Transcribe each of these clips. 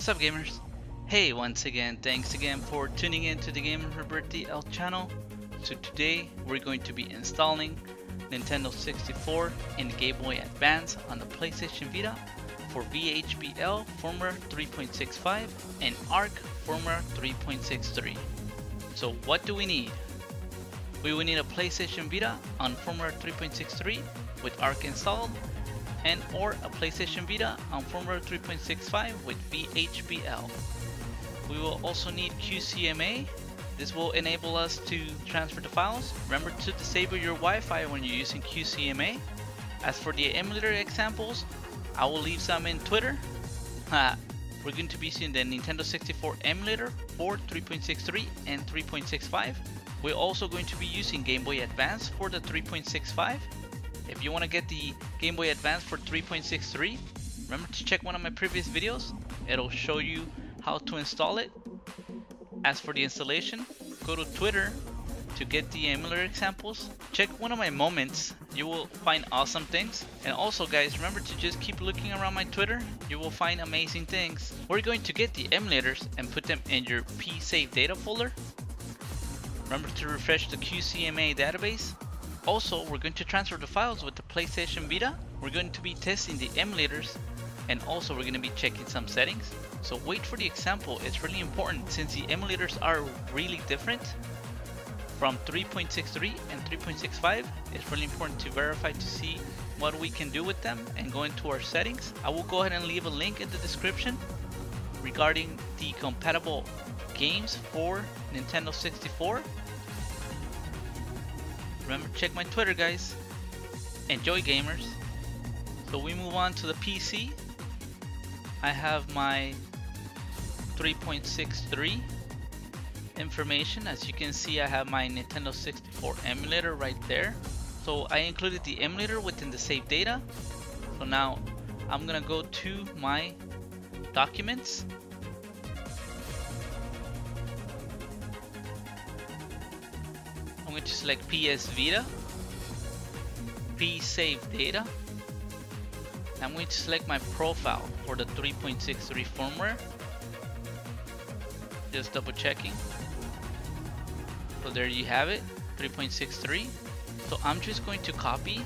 What's up, gamers? Hey, once again, thanks again for tuning in to the GameBoy channel. So today we're going to be installing Nintendo 64 and GameBoy Advance on the PlayStation Vita for VHBL firmware 3.65 and ARK firmware 3.63. So what do we need? We will need a PlayStation Vita on firmware 3.63 with ARK installed, and or a PlayStation Vita on firmware 3.65 with VHBL. We will also need QCMA. This will enable us to transfer the files. Remember to disable your Wi-Fi when you're using QCMA. As for the emulator examples, I will leave some in Twitter. We're going to be using the Nintendo 64 emulator for 3.63 and 3.65. We're also going to be using Game Boy Advance for the 3.65. If you want to get the Game Boy Advance for 3.63, remember to check one of my previous videos. It'll show you how to install it. As for the installation, go to Twitter to get the emulator examples. Check one of my moments, you will find awesome things. And also guys, remember to just keep looking around my Twitter, you will find amazing things. We're going to get the emulators and put them in your PSAVEDATA folder. Remember to refresh the QCMA database. Also, we're going to transfer the files with the PlayStation Vita. We're going to be testing the emulators, and also we're going to be checking some settings. So wait for the example, it's really important since the emulators are really different from 3.63 and 3.65. It's really important to verify to see what we can do with them and go into our settings. I will go ahead and leave a link in the description regarding the compatible games for Nintendo 64. Remember, check my Twitter, guys. Enjoy, gamers. So we move on to the PC. I have my 3.63 information. As you can see, I have my Nintendo 64 emulator right there. So I included the emulator within the save data. So now I'm gonna go to my documents. I'm going to select PS Vita, PSAVEDATA. I'm going to select my profile for the 3.63 firmware. Just double checking. So there you have it, 3.63. So I'm just going to copy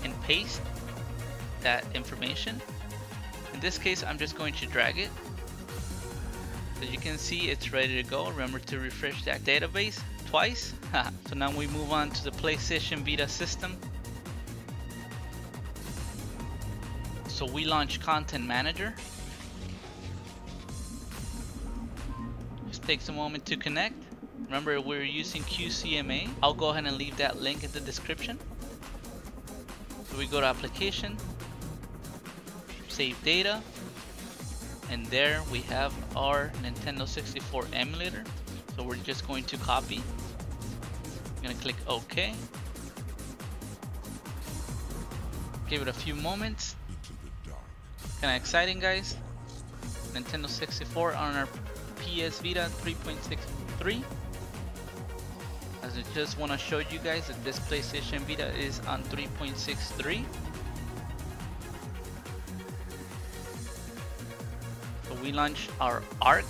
and paste that information. In this case, I'm just going to drag it. As you can see, it's ready to go. Remember to refresh that database twice. So now we move on to the PlayStation Vita system. So we launch Content Manager. Just takes a moment to connect. Remember, we're using QCMA. I'll go ahead and leave that link in the description. So we go to Application, Save Data. And there we have our Nintendo 64 emulator. So we're just going to copy. I'm gonna click OK. Give it a few moments. Kinda exciting, guys. Nintendo 64 on our PS Vita 3.63. As I just want to show you guys that this PlayStation Vita is on 3.63. We launch our ARK.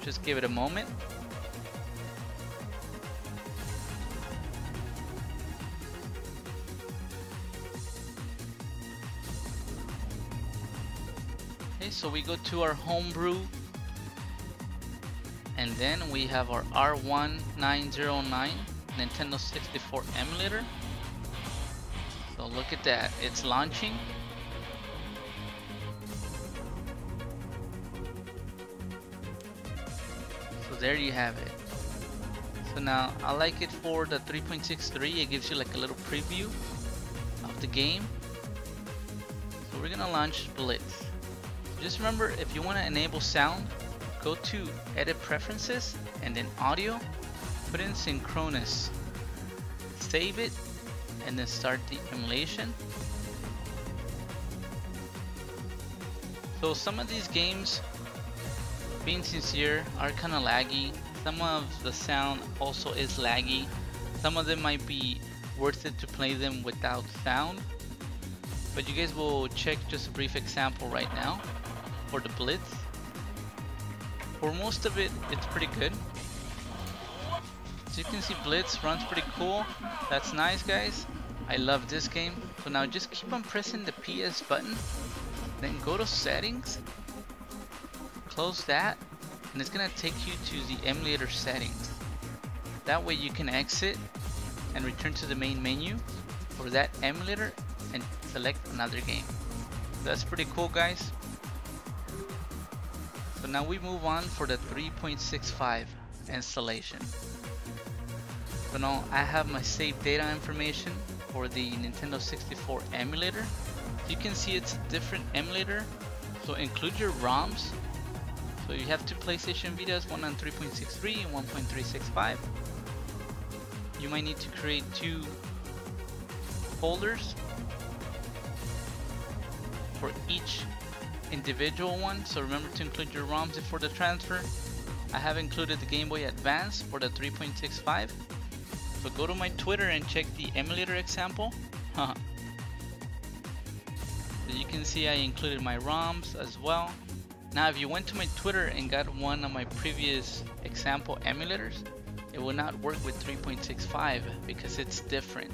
Just give it a moment. Okay, so we go to our homebrew, and then we have our R1909 Nintendo 64 emulator. So look at that, it's launching. There you have it. So now I like it for the 3.63. It gives you like a little preview of the game. So we're gonna launch Blitz. Just remember, if you want to enable sound, go to Edit Preferences and then Audio, put in Synchronous, save it, and then start the emulation. So some of these games, being sincere, are kind of laggy. Some of the sound also is laggy. Some of them might be worth it to play them without sound. But you guys will check just a brief example right now for the Blitz. For most of it, it's pretty good. So you can see Blitz runs pretty cool. That's nice, guys. I love this game. So now just keep on pressing the PS button, then go to settings, close that, and it's gonna take you to the emulator settings. That way you can exit and return to the main menu for that emulator and select another game. That's pretty cool, guys. So now we move on for the 3.65 installation. So now I have my save data information for the Nintendo 64 emulator. You can see it's a different emulator, so include your ROMs. So you have two PlayStation Vitas, one on 3.63 and 1.365. You might need to create two folders for each individual one, so remember to include your ROMs before the transfer. I have included the GameBoy Advance for the 3.65. So go to my Twitter and check the emulator example. So you can see I included my ROMs as well. Now if you went to my Twitter and got one of my previous example emulators, it will not work with 3.65 because it's different.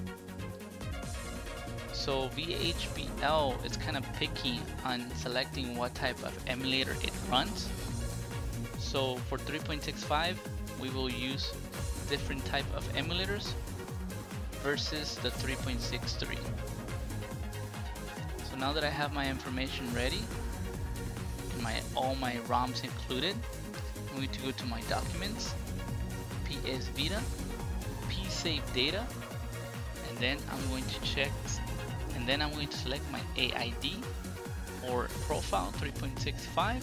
So VHBL is kind of picky on selecting what type of emulator it runs. So for 3.65 we will use different type of emulators versus the 3.63. So now that I have my information ready, all my ROMs included, I'm going to go to my documents, PS Vita, PSAVEDATA, and then I'm going to check, and then I'm going to select my AID or profile 3.65.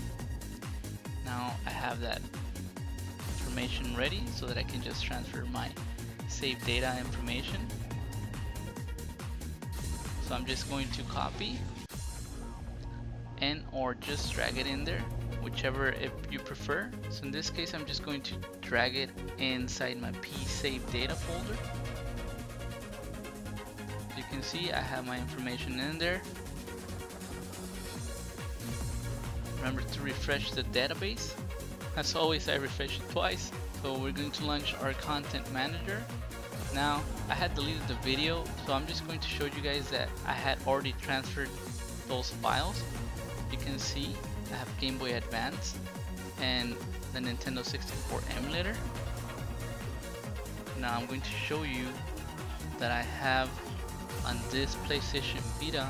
Now I have that information ready so that I can just transfer my save data information. So I'm just going to copy and or just drag it in there, whichever if you prefer. So in this case I'm just going to drag it inside my PSAVEDATA folder. As you can see I have my information in there. Remember to refresh the database. As always, I refresh it twice. So we're going to launch our content manager. Now I had deleted the video, so I'm just going to show you guys that I had already transferred those files. You can see I have Game Boy Advance and the Nintendo 64 emulator. Now I'm going to show you that I have on this PlayStation Vita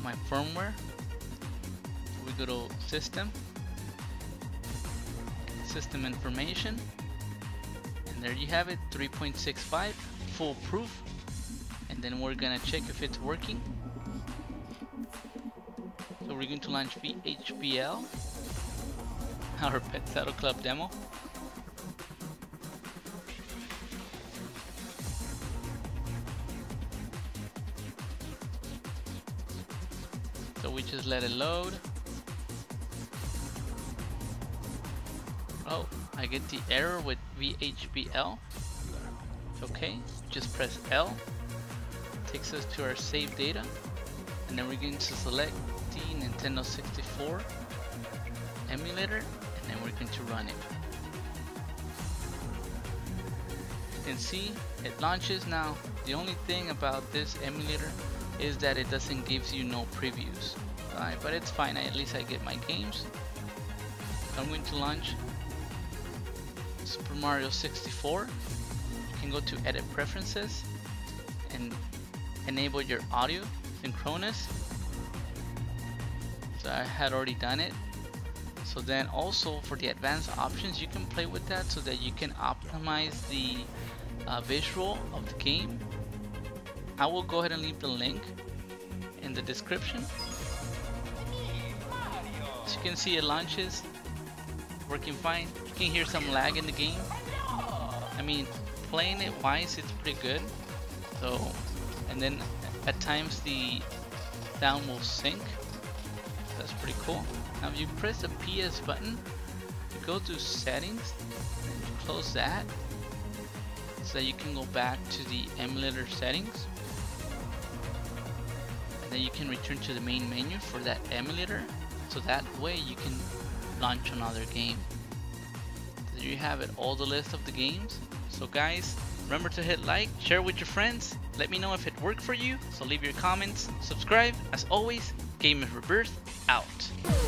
my firmware. We go to System Information, and there you have it, 3.65 foolproof. And then we're gonna check if it's working. So we're going to launch VHBL, our Pet Saddle Club demo. So we just let it load. Oh, I get the error with VHBL. Okay, just press L. Takes us to our save data, and then we're going to select the Nintendo 64 emulator, and then we're going to run it. You can see it launches now. The only thing about this emulator is that it doesn't give you no previews. But it's fine, at least I get my games. I'm going to launch Super Mario 64. You can go to edit preferences and enable your audio synchronous. So I had already done it. So then also for the advanced options, you can play with that so that you can optimize the visual of the game. I will go ahead and leave the link in the description. As you can see, it launches working fine. You can hear some lag in the game. I mean, playing it wise, it's pretty good. So, and then at times the sound will sync. That's pretty cool. Now if you press the PS button, you go to settings and you close that, so that you can go back to the emulator settings, and then you can return to the main menu for that emulator, so that way you can launch another game. There you have it, all the list of the games. So guys, remember to hit like, share with your friends, let me know if it worked for you, so leave your comments, subscribe. As always, Game of Rebirth out.